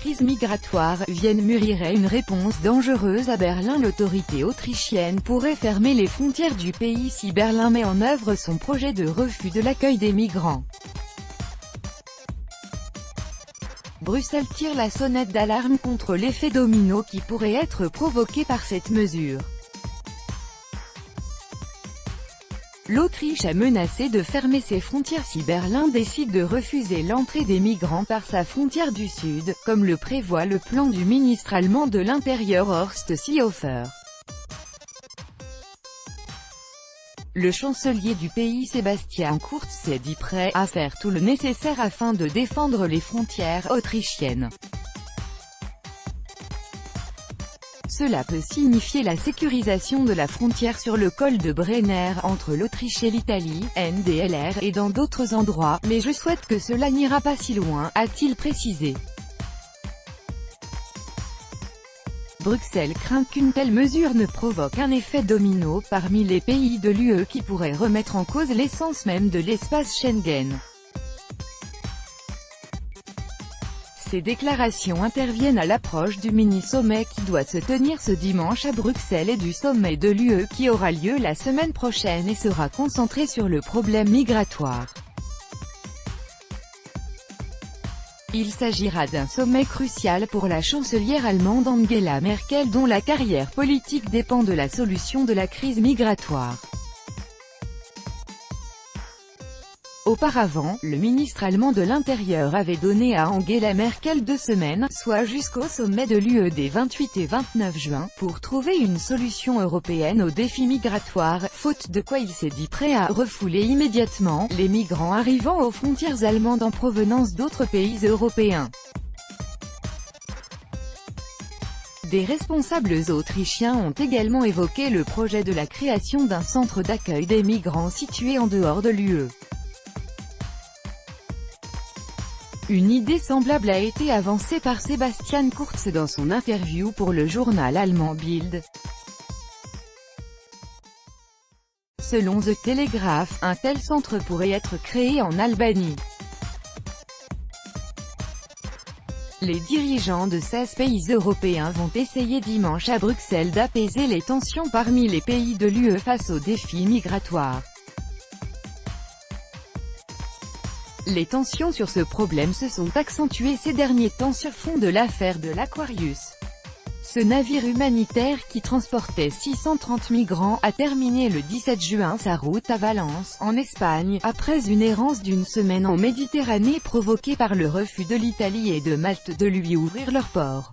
crise migratoire, vienne mûrirait une réponse dangereuse à Berlin. L'autorité autrichienne pourrait fermer les frontières du pays si Berlin met en œuvre son projet de refus de l'accueil des migrants. Bruxelles tire la sonnette d'alarme contre l'effet domino qui pourrait être provoqué par cette mesure. L'Autriche a menacé de fermer ses frontières si Berlin décide de refuser l'entrée des migrants par sa frontière du sud, comme le prévoit le plan du ministre allemand de l'Intérieur Horst Seehofer. Le chancelier du pays Sebastian Kurz s'est dit prêt à faire tout le nécessaire afin de défendre les frontières autrichiennes. Cela peut signifier la sécurisation de la frontière sur le col de Brenner entre l'Autriche et l'Italie, NDLR et dans d'autres endroits, mais je souhaite que cela n'ira pas si loin, a-t-il précisé. Bruxelles craint qu'une telle mesure ne provoque un effet domino parmi les pays de l'UE qui pourrait remettre en cause l'essence même de l'espace Schengen. Ces déclarations interviennent à l'approche du mini-sommet qui doit se tenir ce dimanche à Bruxelles et du sommet de l'UE qui aura lieu la semaine prochaine et sera concentré sur le problème migratoire. Il s'agira d'un sommet crucial pour la chancelière allemande Angela Merkel dont la carrière politique dépend de la solution de la crise migratoire. Auparavant, le ministre allemand de l'Intérieur avait donné à Angela Merkel 2 semaines, soit jusqu'au sommet de l'UE des 28 et 29 juin, pour trouver une solution européenne aux défis migratoires, faute de quoi il s'est dit prêt à refouler immédiatement les migrants arrivant aux frontières allemandes en provenance d'autres pays européens. Des responsables autrichiens ont également évoqué le projet de la création d'un centre d'accueil des migrants situé en dehors de l'UE. Une idée semblable a été avancée par Sebastian Kurz dans son interview pour le journal allemand Bild. Selon The Telegraph, un tel centre pourrait être créé en Albanie. Les dirigeants de 16 pays européens vont essayer dimanche à Bruxelles d'apaiser les tensions parmi les pays de l'UE face aux défis migratoires. Les tensions sur ce problème se sont accentuées ces derniers temps sur fond de l'affaire de l'Aquarius. Ce navire humanitaire qui transportait 630 migrants a terminé le 17 juin sa route à Valence, en Espagne, après une errance d'une semaine en Méditerranée provoquée par le refus de l'Italie et de Malte de lui ouvrir leurs ports.